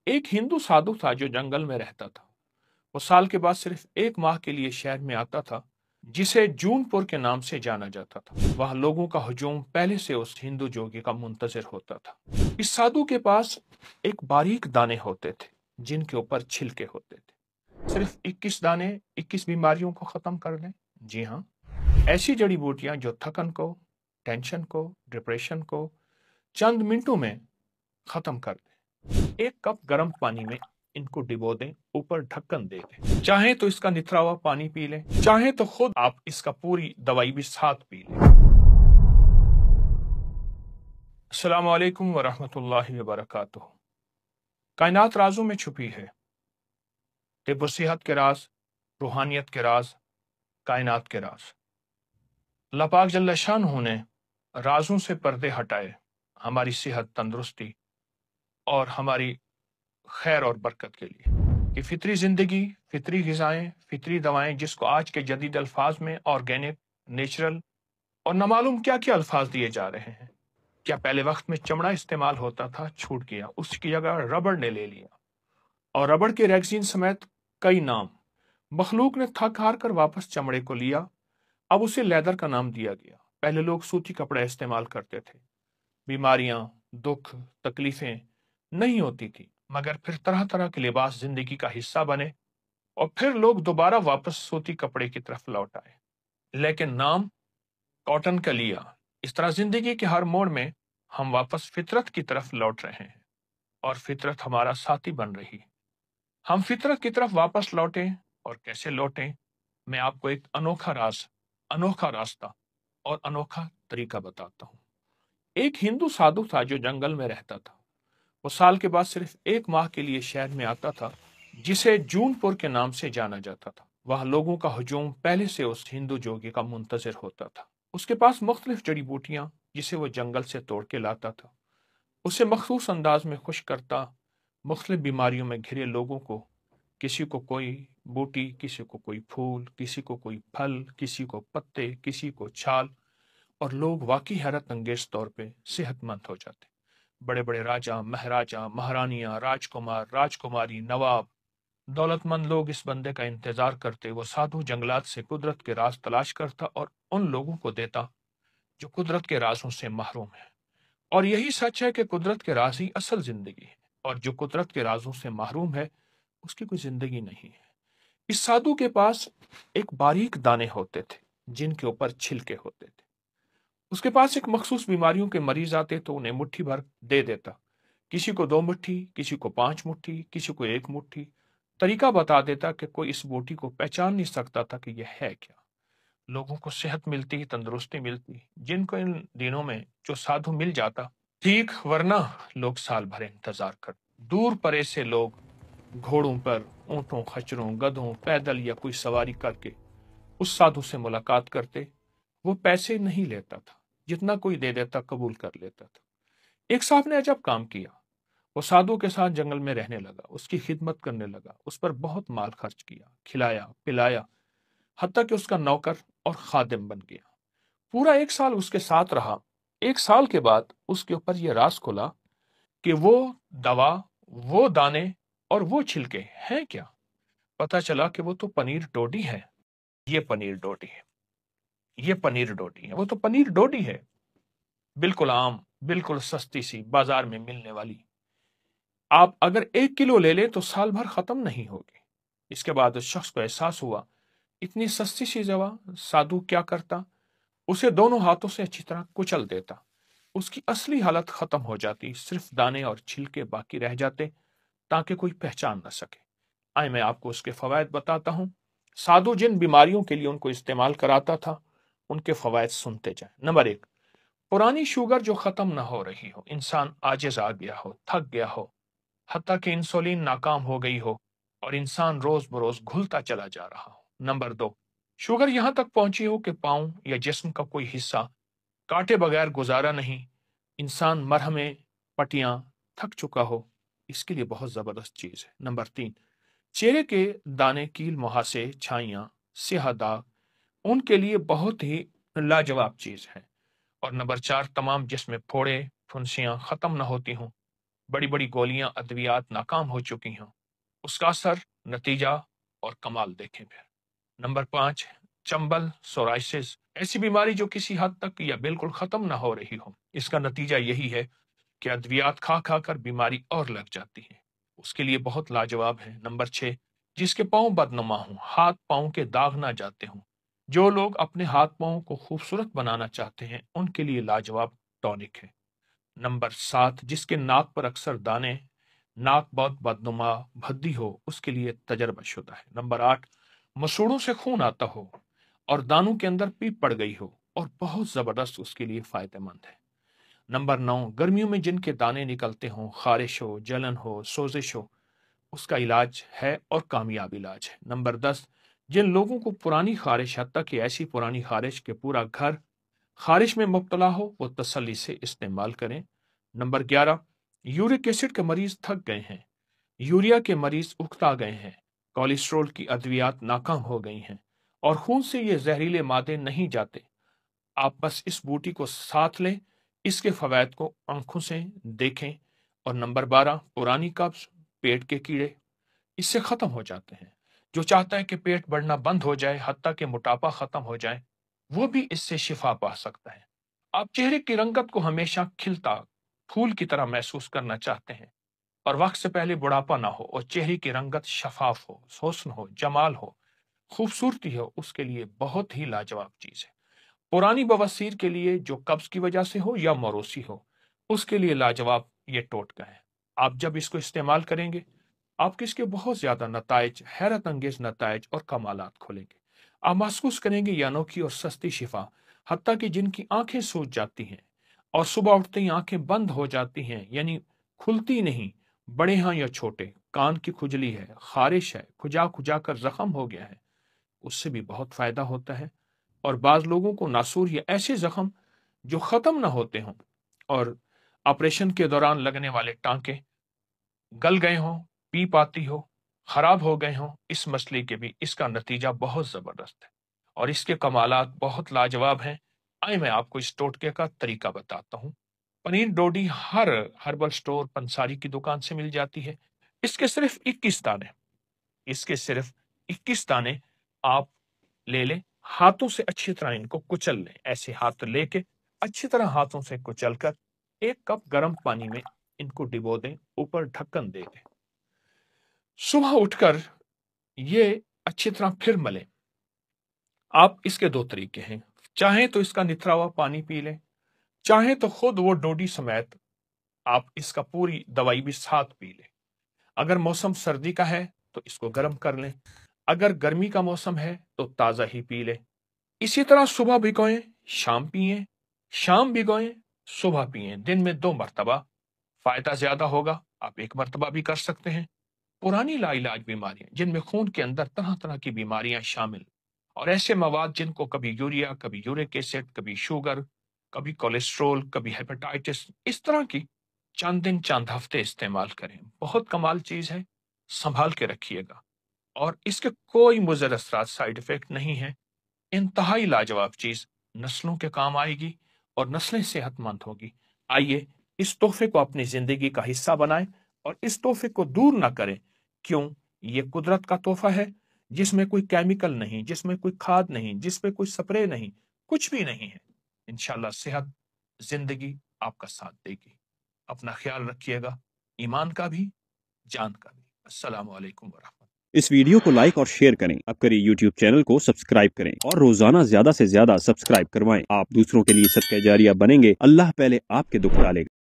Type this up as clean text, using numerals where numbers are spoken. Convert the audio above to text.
एक हिंदू साधु था जो जंगल में रहता था। वो साल के बाद सिर्फ 1 माह के लिए शहर में आता था, जिसे जूनपुर के नाम से जाना जाता था। वहां लोगों का हुजूम पहले से उस हिंदू जोगी का मुंतजर होता था। इस साधु के पास एक बारीक दाने होते थे, जिनके ऊपर छिलके होते थे। सिर्फ 21 दाने 21 बीमारियों को खत्म कर दें। जी हाँ, ऐसी जड़ी बूटियां जो थकन को, टेंशन को, डिप्रेशन को चंद मिनटों में खत्म कर दें। 1 कप गर्म पानी में इनको डिबो दें, ऊपर ढक्कन दे दें। चाहे तो इसका निथरा हुआ पानी पी लें, चाहे तो खुद आप इसका पूरी दवाई भी साथ पी लें। अस्सलाम वालेकुम वरहमतुल्लाहि वबरकातुहू। कायनात राजों में छुपी है। तिब्ब सेहत के राज, रूहानियत के राज, कायनात के राज। अल्लाह पाक जल्ल शानहू ने राजों से पर्दे हटाए हमारी सेहत, तंदुरुस्ती और हमारी खैर और बरकत के लिए कि फितरी जिंदगी, फितरी ग़िज़ाएं, फितरी दवाएं, जिसको आज के जदीद अल्फाज में ऑर्गेनिक, नेचुरल और न मालूम क्या क्या अल्फाज दिए जा रहे हैं। क्या पहले वक्त में चमड़ा इस्तेमाल होता था? छूट गया, उसकी जगह रबड़ ने ले लिया, और रबड़ के रैक्सीन समेत कई नाम। मखलूक ने थक हार कर वापस चमड़े को लिया, अब उसे लेदर का नाम दिया गया। पहले लोग सूती कपड़ा इस्तेमाल करते थे, बीमारियां, दुख, तकलीफें नहीं होती थी, मगर फिर तरह तरह के लिबास जिंदगी का हिस्सा बने और फिर लोग दोबारा वापस सूती कपड़े की तरफ लौट आए। लेकिन नाम कॉटन का लिया। इस तरह जिंदगी के हर मोड़ में हम वापस फितरत की तरफ लौट रहे हैं और फितरत हमारा साथी बन रही है। हम फितरत की तरफ वापस लौटें, और कैसे लौटें, मैं आपको एक अनोखा राज, अनोखा रास्ता और अनोखा तरीका बताता हूँ। एक हिंदू साधु था जो जंगल में रहता था। वो साल के बाद सिर्फ 1 माह के लिए शहर में आता था, जिसे जूनपुर के नाम से जाना जाता था। वहां लोगों का हुजूम पहले से उस हिंदू जोगी का मुंतजर होता था। उसके पास मुख्तलिफ जड़ी बूटियां, जिसे वो जंगल से तोड़ के लाता था, उसे मखसूस अंदाज में खुश करता। मुख्तलिफ बीमारियों में घिरे लोगों को, किसी को कोई बूटी, किसी को कोई फूल, किसी को कोई फल, किसी को पत्ते, किसी को छाल, और लोग वाकई हैरत अंगेज तौर पे सेहतमंद हो जाते। बड़े बड़े राजा, महाराजा, महारानियां, राजकुमार, राजकुमारी, नवाब, दौलतमंद लोग इस बंदे का इंतजार करते। वो साधु जंगलात से कुदरत के राज तलाश करता और उन लोगों को देता जो कुदरत के राजों से महरूम है। और यही सच है कि कुदरत के राज ही असल जिंदगी है, और जो कुदरत के राजों से महरूम है उसकी कोई जिंदगी नहीं है। इस साधु के पास एक बारीक दाने होते थे, जिनके ऊपर छिलके होते थे। उसके पास एक मखसूस बीमारियों के मरीज आते तो उन्हें मुट्ठी भर दे देता। किसी को 2 मुट्ठी, किसी को 5 मुट्ठी, किसी को 1 मुट्ठी। तरीका बता देता कि कोई इस बूटी को पहचान नहीं सकता था कि यह है क्या। लोगों को सेहत मिलती, तंदुरुस्ती मिलती। जिनको इन दिनों में जो साधु मिल जाता ठीक, वरना लोग साल भर इंतजार कर। दूर परे से लोग घोड़ों पर, ऊंटों, खच्चरों, गधों, पैदल या कोई सवारी करके उस साधु से मुलाकात करते। वो पैसे नहीं लेता था, जितना कोई दे देता कबूल कर लेता था। एक साहब ने अजब काम किया। वो साधु के साथ जंगल में रहने लगा, उसकी खिदमत करने लगा, उस पर बहुत माल खर्च किया, खिलाया पिलाया, हत्ता कि उसका नौकर और खादिम बन गया। पूरा 1 साल उसके साथ रहा। 1 साल के बाद उसके ऊपर यह राज खुला कि वो दवा, वो दाने और वो छिलके हैं क्या। पता चला कि वो तो पनीर डोडी है। ये पनीर डोडी है, ये पनीर डोडी है, वो तो पनीर डोडी है। बिल्कुल आम, बिल्कुल सस्ती सी, बाजार में मिलने वाली। आप अगर 1 किलो ले ले तो साल भर खत्म नहीं होगी। इसके बाद उस शख्स को एहसास हुआ, इतनी सस्ती सी दवा। साधु क्या करता, उसे दोनों हाथों से अच्छी तरह कुचल देता। उसकी असली हालत खत्म हो जाती, सिर्फ दाने और छिलके बाकी रह जाते, ताकि कोई पहचान न सके। आए मैं आपको उसके फवायद बताता हूँ। साधु जिन बीमारियों के लिए उनको इस्तेमाल कराता था, उनके फवायद सुनते जाए। नंबर 1, पुरानी शुगर जो खत्म न हो रही हो, इंसान आजिज आ गया हो, थक गया हो, हत्ता कि इंसुलिन नाकाम हो गई हो और इंसान रोज बरोज घुलता चला जा रहा हो। नंबर 2, शुगर यहां तक पहुंची हो कि पांव या जिस्म का कोई हिस्सा काटे बगैर गुजारा नहीं, इंसान मरहमें, पट्टियां थक चुका हो। इसके लिए बहुत जबरदस्त चीज है। नंबर 3, चेहरे के दाने, कील मुहासे, छाइयां, स्याह दाग, उनके लिए बहुत ही लाजवाब चीज है। और नंबर 4, तमाम जिस्म में फोड़े, फुंसियां खत्म न होती हों, बड़ी बड़ी गोलियां अद्वियात नाकाम हो चुकी हों, उसका असर, नतीजा और कमाल देखें फिर। नंबर 5, चंबल, सोराइसिस, ऐसी बीमारी जो किसी हद तक या बिल्कुल खत्म ना हो रही हो। इसका नतीजा यही है कि अद्वियात खा खा कर बीमारी और लग जाती है। उसके लिए बहुत लाजवाब है। नंबर 6, जिसके पांव बदनुमा हों, हाथ पांव के दाग ना जाते हों, जो लोग अपने हाथ पांव को खूबसूरत बनाना चाहते हैं, उनके लिए लाजवाब टॉनिक है। नंबर 7, जिसके नाक पर अक्सर दाने, नाक बहुत बदनुमा, भद्दी हो, उसके लिए तजर्बाशुदा है। नंबर 8, मसूड़ों से खून आता हो और दानों के अंदर पीप पड़ गई हो और बहुत जबरदस्त, उसके लिए फायदेमंद है। नंबर 9, गर्मियों में जिनके दाने निकलते हों, खारिश हो, जलन हो, सोजिश हो, उसका इलाज है और कामयाब इलाज है। नंबर 10, जिन लोगों को पुरानी खारिश, हत्ता कि ऐसी पुरानी खारिश के पूरा घर खारिश में मुब्तला हो, वो तसल्ली से इस्तेमाल करें। नंबर 11, यूरिक एसिड के मरीज थक गए हैं, यूरिया के मरीज उकता गए हैं, कोलेस्ट्रोल की अद्वियात नाकाम हो गई हैं और खून से ये जहरीले मादे नहीं जाते, आप बस इस बूटी को साथ लें, इसके फवायद को आंखों से देखें। और नंबर 12, पुरानी कब्ज, पेट के कीड़े, इससे खत्म हो जाते हैं। जो चाहता है कि पेट बढ़ना बंद हो जाए, हत्ता कि मोटापा खत्म हो जाए, वो भी इससे शिफा पा सकता है। आप चेहरे की रंगत को हमेशा खिलता फूल की तरह महसूस करना चाहते हैं और वक्त से पहले बुढ़ापा ना हो और चेहरे की रंगत शफाफ हो, हुस्न हो, जमाल हो, खूबसूरती हो, उसके लिए बहुत ही लाजवाब चीज है। पुरानी बवासीर के लिए, जो कब्ज की वजह से हो या मरोसी हो, उसके लिए लाजवाब ये टोटका है। आप जब इसको इस्तेमाल करेंगे, आपके इसके बहुत ज्यादा नताइज, हैरत अंगेज नताइज और कमालात खोलेंगे। आप महसूस करेंगे ये अनोखी और सस्ती शिफा, हत्ता कि जिनकी आंखें सूज जाती हैं और सुबह उठते ही आंखें बंद हो जाती हैं, यानी खुलती नहीं, बड़े हैं या छोटे, कान की खुजली है, खारिश है, खुजा खुजा कर जख्म हो गया है, उससे भी बहुत फायदा होता है। और बाज लोगों को नासूर या ऐसे जख्म जो खत्म ना होते हों और ऑपरेशन के दौरान लगने वाले टांके गल गए हों, पीप आती हो, खराब हो गए हों, इस मसले के भी इसका नतीजा बहुत जबरदस्त है और इसके कमालात बहुत लाजवाब हैं। आइए मैं आपको इस टोटके का तरीका बताता हूँ। पनीर डोडी हर हर्बल स्टोर, पंसारी की दुकान से मिल जाती है। इसके सिर्फ 21 दाने, इसके सिर्फ 21 दाने आप ले लें। हाथों से अच्छी तरह इनको कुचल लें, ऐसे हाथ लेके अच्छी तरह हाथों से कुचल कर 1 कप गर्म पानी में इनको डिबो दें, ऊपर ढक्कन दे दें। सुबह उठकर ये अच्छी तरह फिर मलें। आप इसके 2 तरीके हैं, चाहें तो इसका निथरा हुआ पानी पी लें, चाहें तो खुद वो डोडी समेत आप इसका पूरी दवाई भी साथ पी लें। अगर मौसम सर्दी का है तो इसको गर्म कर लें, अगर गर्मी का मौसम है तो ताज़ा ही पी लें। इसी तरह सुबह भिगोएं, शाम पिएं, शाम भिगोएं, सुबह पिएं, दिन में 2 मरतबा। फायदा ज्यादा होगा, आप 1 मरतबा भी कर सकते हैं। पुरानी लाइलाज बीमारियां, जिनमें खून के अंदर तरह तरह की बीमारियां शामिल और ऐसे मवाद जिनको कभी यूरिया, कभी यूरिक एसिड, कभी शुगर, कभी कोलेस्ट्रोल, कभी हेपेटाइटिस, इस तरह की चंद दिन चंद हफ्ते इस्तेमाल करें। बहुत कमाल चीज है, संभाल के रखिएगा और इसके कोई मुज़र असरात, साइड इफेक्ट नहीं है। इंतहाई लाजवाब चीज, नस्लों के काम आएगी और नस्लें सेहतमंद होगी। आइए इस तोहफे को अपनी जिंदगी का हिस्सा बनाएं और इस तोहफे को दूर ना करें। क्यों? ये कुदरत का तोहफा है, जिसमें कोई केमिकल नहीं, जिसमें कोई खाद नहीं, जिसमें कोई स्प्रे नहीं, कुछ भी नहीं है। इंशाल्लाह सेहत, जिंदगी आपका साथ देगी। अपना ख्याल रखिएगा, ईमान का भी, जान का भी। अस्सलाम वालेकुम वरहमतुल्लाह। इस वीडियो को लाइक और शेयर करें। अब करिए YouTube चैनल को सब्सक्राइब करें और रोजाना ज्यादा से ज्यादा सब्सक्राइब करवाएं। आप दूसरों के लिए सदका जारिया बनेंगे। अल्लाह पहले आपके दुख टालेगा।